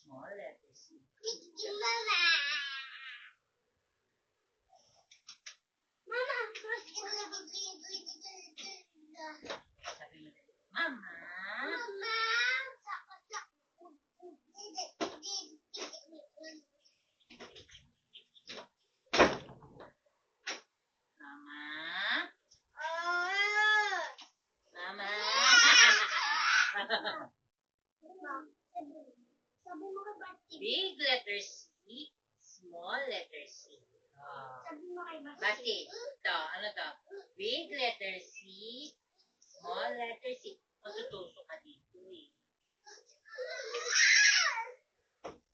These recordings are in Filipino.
Small letter C. Sabi mo dali. Mama. Big letter C, small letter C. Basti. Ito, ano to? Big letter C, small letter C. Matutuso ka dito eh.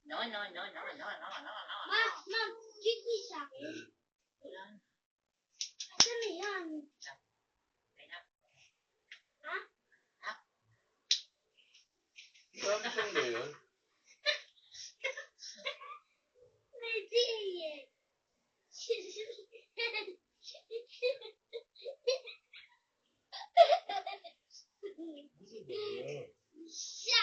No. Ma'am, kiki sa akin. Yan. Ano yan? Ha? Sabi saan ba yun? Hindi eh. Siya.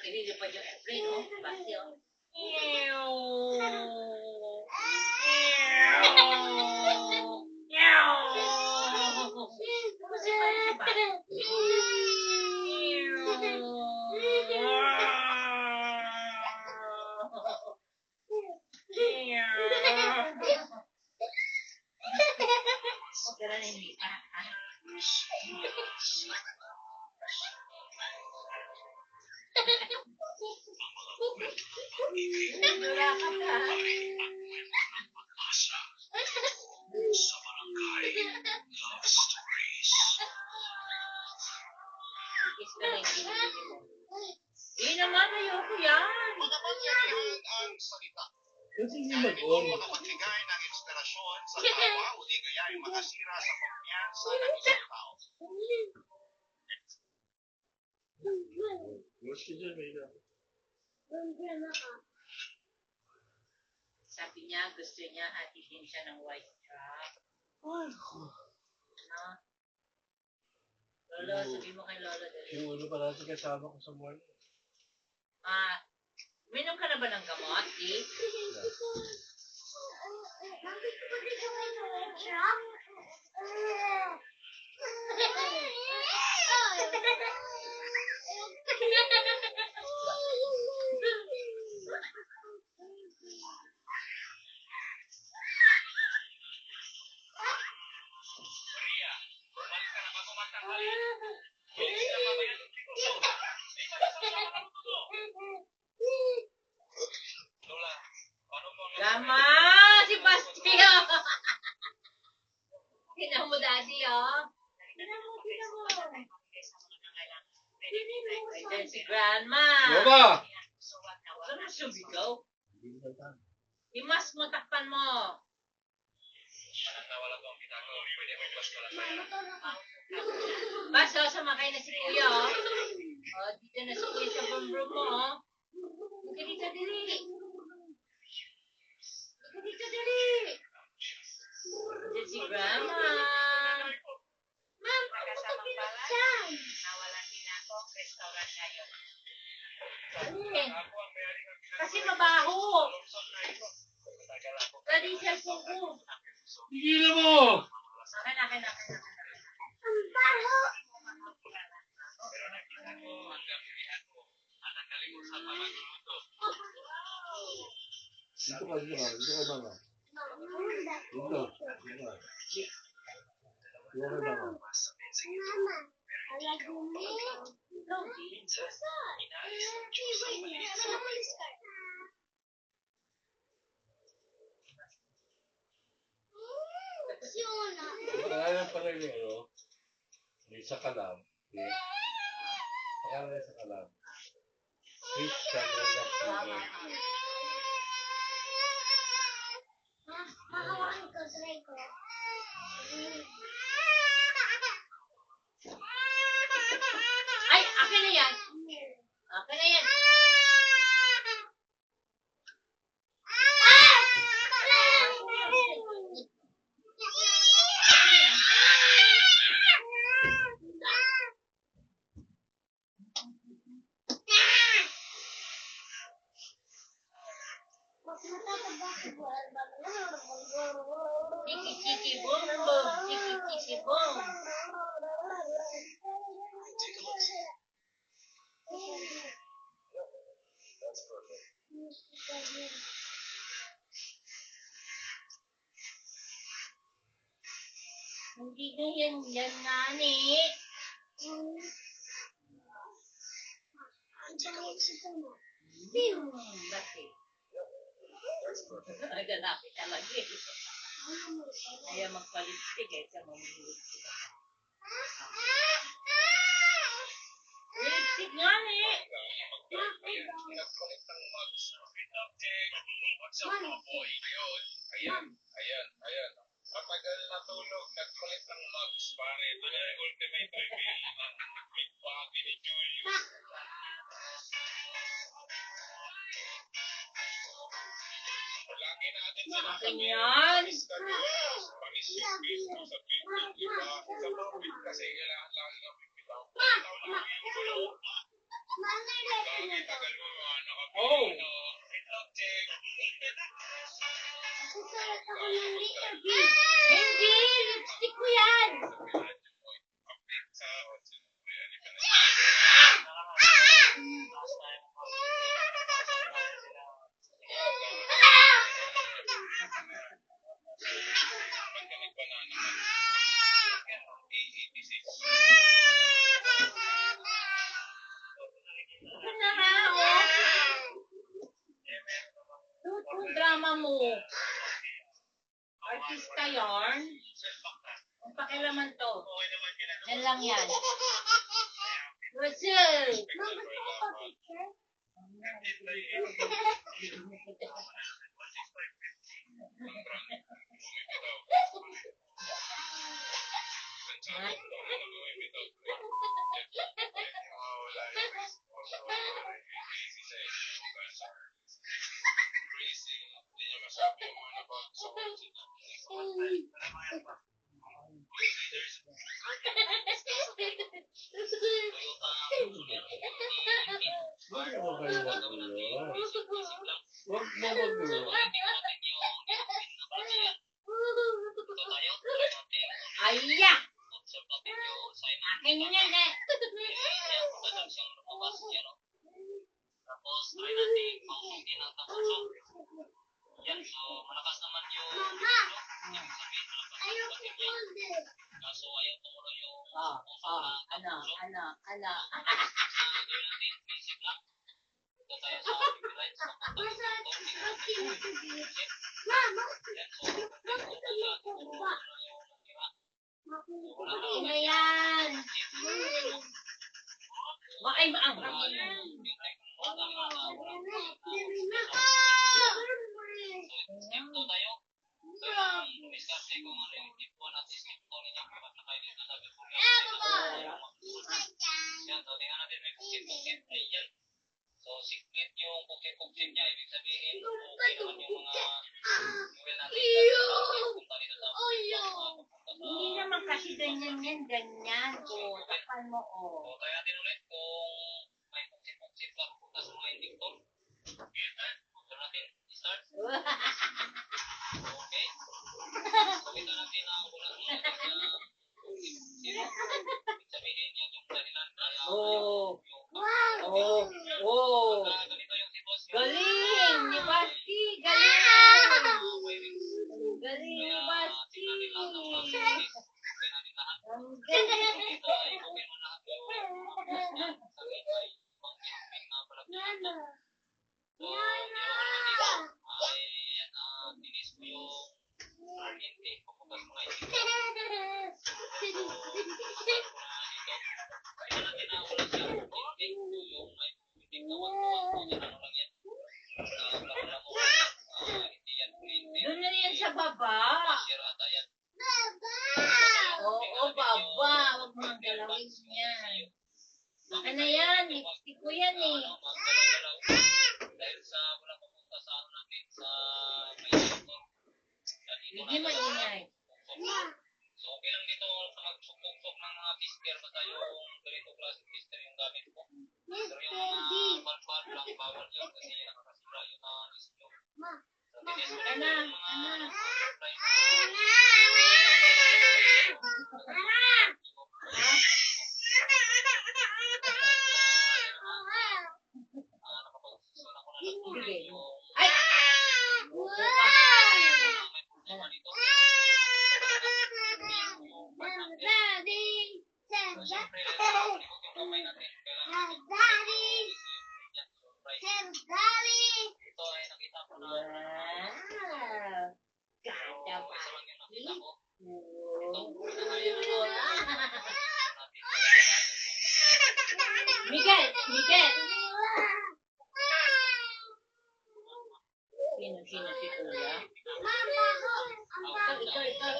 Ililipad yung airplane, no? Basti, oh. Pero hindi pa. Wala ka pa. Sa barangay Love Stories. Ikis ka na hindi mo. Hindi naman, ayoko yan. Makapangyarihan ang salita. Kasi hindi Ito mag-on. makapagbigay ng inspirasyon sa tawa o di kaya ay makasira sa kumpiyansa ng isang tao. Mas ka dyan, may na. Sabi niya, gusto niya hatidin siya ng white truck. No? Lolo, sabi mo kay Lolo dali. Yung ulo pa natin kasama ko sa morning. Minom ka na ba ng gamot, di? Maria, balik ka na bago magtanghali. Bilis na mamayan ng trikoso. Di ba nasa mga karutudo? Lola, paano mo ang Gama! Si Bastio! Tingnan mo, Daddy, oh. Ayan si Grandma. Baba! Saan mo sumigaw? Hindi na tayo. Imas mo, takpan mo. Anak na wala ko ang ginagawa. Pwede mo iwas pala sa'yo. Bas, oh, sumakay na si Kuya, oh. Oh, dito na si Kuya sa brum-brum mo, oh. Huwag dito, dali. Huwag dito, dali. Diyan si Grandma. Ma'am, ano ka pinagsan? Nawalan din ako ang restaurant ngayon. Ako ang may-ari ng Kasi mabaho. Lungsod na ito. Matagal ako. Dali, cellphone ko. Pigilan mo! Akin. Ang baho. Pero nakita ko ang kapilihan mo at ang kalimutan pa magluluto. Dito ka, mama. Dito. Dito kay mama. Mama, alagumi. Inaalis ng Diyos ang maliit sa Siona. Pangalan pala niya, no? May sa kalam. Okay? Pangalan niya sa kalam. Christian Renato. Makawain ko, try ko. Ay, akin na yan. Akin na yan. Chiki chiki boom boom. Chiki chiki boom. Take a look. That's perfect. Hindi na yan nani. Take a look. Bakit? That's perfect. Naganapit talaga eh. Ayaw magpalipstick eh. Sa mamulipstick. Lipstick nga eh. Ayan, nag-collect ng mugs. What's up, mga boy? Ayan. Matagal na tulog, nag-collect ng mugs, pare. Ito na yung ultimate reveal ng big party ni Julius. Lagi natin Akin sinasabi, yan. panis yung Facebook sa Facebook, di ba? Sa public kasi kailangan lagi kang bibitaw. Bitaw lang yung gulo. Lagi tagal mo, Oh. without check. Hindi! Lipstick ko yan! Update sa WhatsApp. Ayan, ito na. Ba't ka nagbanana man? A86. Ito na nga, oh. Yung drama mo. Artista yarn. Ang pakilaman to. Yan lang yan. Russell! Bakit mo kayo magulo? Huwag mo magulo. Aya! Akin yan eh. Tapos, try natin pang-hindi ng tampuso. Yan, so malakas naman yung Mama! ibig sabihin, malakas yung Ayoko batil niya. fold. Kaso, ayaw tumulo yung Ano? Try natin, basic lang. Ito tayo sa copyright, sa Masarap contact sa nito. sinasabi. Mama! Yan, so, tumulo siya, tumulo yung tira. Okay na yan. Bakay maang. Step 2 tayo. So, yung discarte kung ano yung tip 1 at step 2 ninyo. Kapag na kayo dito sa Victoria. Yan, so tingnan natin may kukit-kukit. Ayan. So, secret yung kukit-kukit niya. Ibig sabihin, okay naman yung mga fuel natin. Punta dito sa Hindi naman kasi ganyan. O, takpan mo o. So, try natin ulit kung may kukit-kukit na pupunta sa mga indictor. So, natin start. Okay. So, kita natin na wala naman na kukit-kukit. Ibig sabihin yan yung dahilan kaya Oh. yung ganito yung si boss. Galing! Ni Basti! Galing! Galing ni Basti! Ang galing! Doon na yan sa baba. Oo, baba. Huwag mong galawin yan. Ano yan? Lipstick ko yan eh. Dahil sa wala pumunta sa ano natin sa Hindi maingay. So, okay lang dito sa magsukok ng mga pisker basta yung ganito klaseng pisker yung gamit ko. Pero yung mga balbal lang, bawal yun kasi nakakasira yung mga display. So, tinis ko Ana, yung mga ana. supply Ibigay yung mo. Ay! Wow! May problema dito. So, siyempre, malikot yung kamay natin. Kailangan natin surprise. Ito ay nakita ko na Wow! Ganda so, pa. isa lang yung nakita ko. Wow! Miguel! Miguel! Sino si Kuya? Ikaw.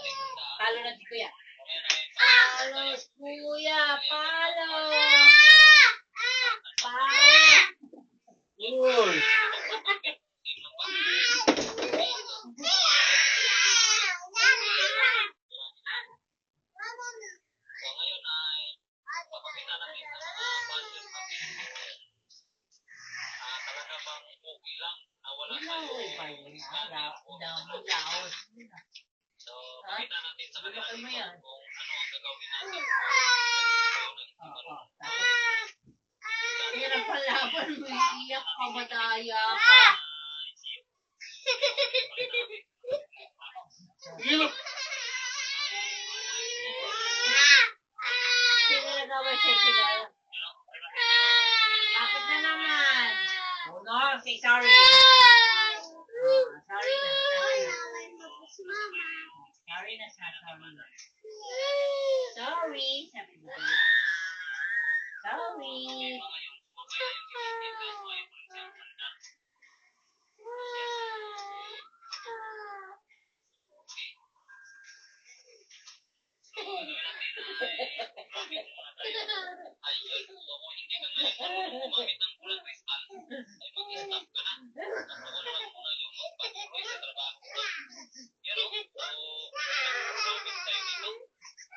Palo na si Kuya. Palo, Kuya! Palo! Palo! Uy! So ngayon ay papakita natin sa mga bashers natin talaga bang okay lang na wala tayo so pakita natin sa kanila dito kung ano ang gagawin natin Hirap palaban mo, iiyak ka, madaya ka. Hirap! Sino nagawa siya sigaw? Bakit na naman? Oh no, say sorry. Sorry na. Sorry na. Sorry. Sabi mo. Sorry. Ayun, so kung hindi ka ngayon marunong gumamit ng kulang kristal, ay mag-stop ka na. At wala lang muna yung magpatuloy sa trabaho. You know, so gamit tayo dito,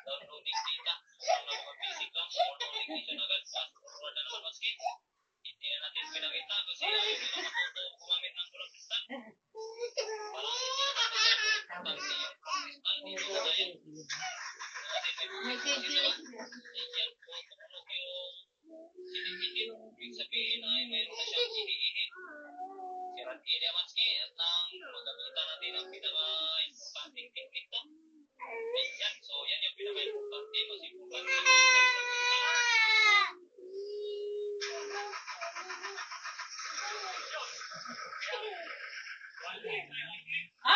downloading data, so nag-basic lang, or notification agad, fast forward na naman maski. Hindi na natin pinakita kasi ayaw nila matuto gumamit ng kulang kristal. Parang hindi na natin importante yung kulang kristal dito sa tayo. May kaibigan. Yan po, tumunog yung sinigigit. Ibig sabihin ay mayroon na siyang sinigigit. Sirat area maski at nang magamitan natin ang pinaka-importanting technique to. Yan, so yan yung pinaka-importante. Mas importante yung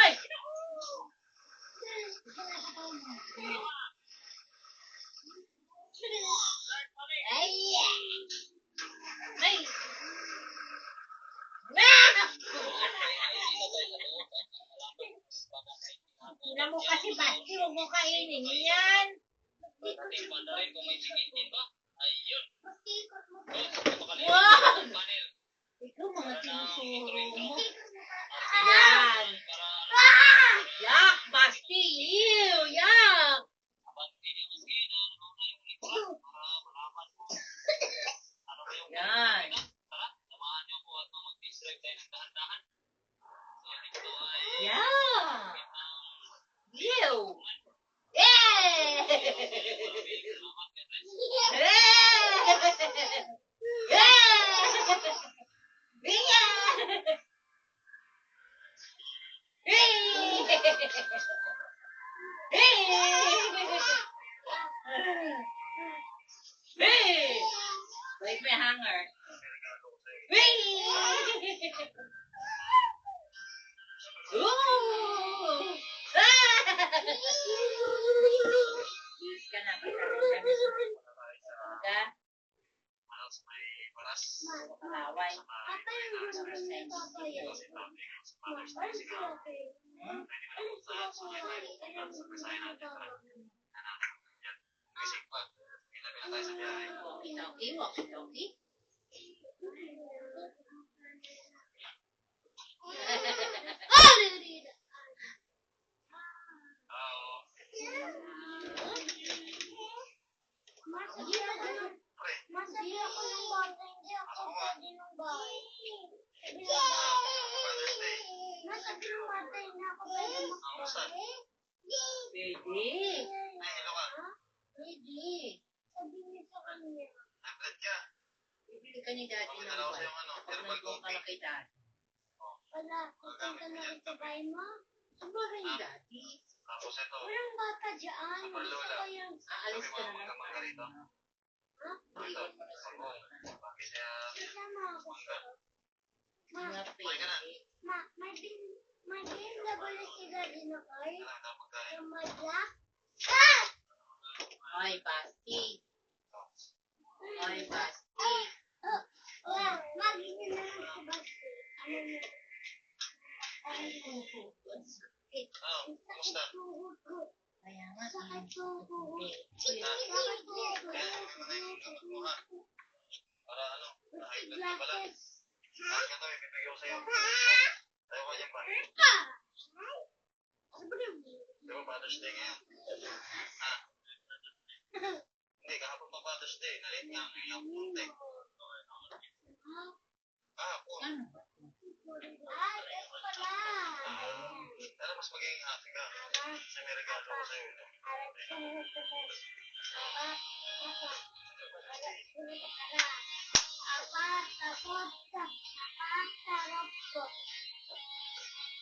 Ay! Ay! Ay! Ina mo kasi basti, huwag mo kainin yan. natin pandarin kung may sigitin ba. Ayun. Wow! Ikaw mga tinusuro mo. Yan. Yak, basti. Ew, yak. Yan. Samahan niyo po at mag-distract tayo ng dahan-dahan. So, ito ay Yeah. Ew. Eh! Where's my hanger? Ooh! Yes ka na. Ka? Kalaway. Walkie-talkie, walkie-talkie. Hindi ako ng bata, hindi ako pwede ng bahay. Nasa ng bata, hindi ako pwede magbahay. Pwede. Pwede. Sabi niya sa kanya. Bibili ka ni daddy ng bike. Kapag nandun ka na kay daddy. Wala. Pupunta na rin sa bahay mo. Sabagay, Daddy. Tapos ito, Walang bata dyan. Kapal Gusto lola. ko yung... Aalis ka na Kami lang. ka rito. Ha? Ito, ako. Bakit niya? Kasama ako. Ma, Mga Kumain ka na. pwede. may binlabal na sila din ako. Kailangan ka pagkain. Yung madla. Ay, Basti. Ay, Basti. Magiging na lang si Basti. Ano yun? Ay, Ah, kumusta? tuhod ko. Kaya nga, Sakit tuhod. eh, Sakit tuhod. Kaya naman na yung gamot mo ha. Para ano, nakailan ka pala. Glasses. Bakit ka to, ibibigay ko sa'yo. Tayo ko dyan pa. Di ba Father's Day ngayon? Ha? Hindi, kahapon pa Father's Day. Nalit nga, ngayon ako punti. Kahapon. ano ba? Yes pala. Pero mas magiging happy ka. Kasi may regalo ko sa'yo.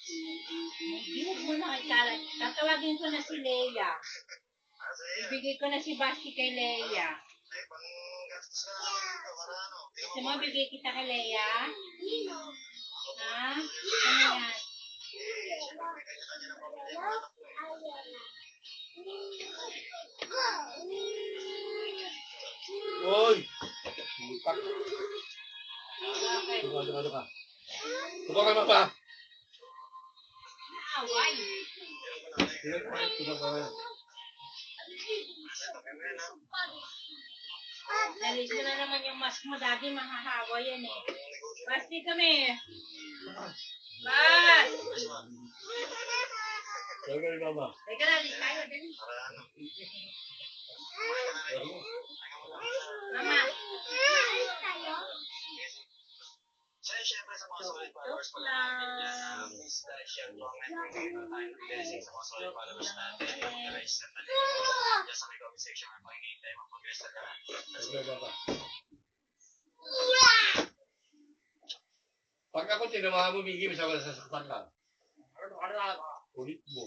Binig mo na kay Kalat. Tatawagin ko na si Leia. Kasi yan. Ibigay ko na si Basti kay Leia. Eh, pang gastos ka naman dito. Para ano? Tingnan Gusto mo mo, ba? bigay kita kay Leia? Ha? Ano yan? Eh, syempre, may kanya-kanya ng pamilya yung anak ko eh. Hoy! Butak. Bakit? Duka. Duka ka mama. Away. Duka ka na. Dalis mo na naman yung mask mo, Daddy. Mahahawa yan eh. Basti kami. Bas! Duka ka mama. Teka na, alis tayo. Dali. Para ano? Mama. So, syempre sa mga solid followers pala natin, please share, comment, bigay na tayo ng blessing sa mga solid followers natin. Guys, send na dyan sa may comment section ang pakinggan tayo mag-progress na lahat. Duka ka mama. Pag ako tinamaan mo, Miggy, masyadong sasaktan ka. Kulit mo.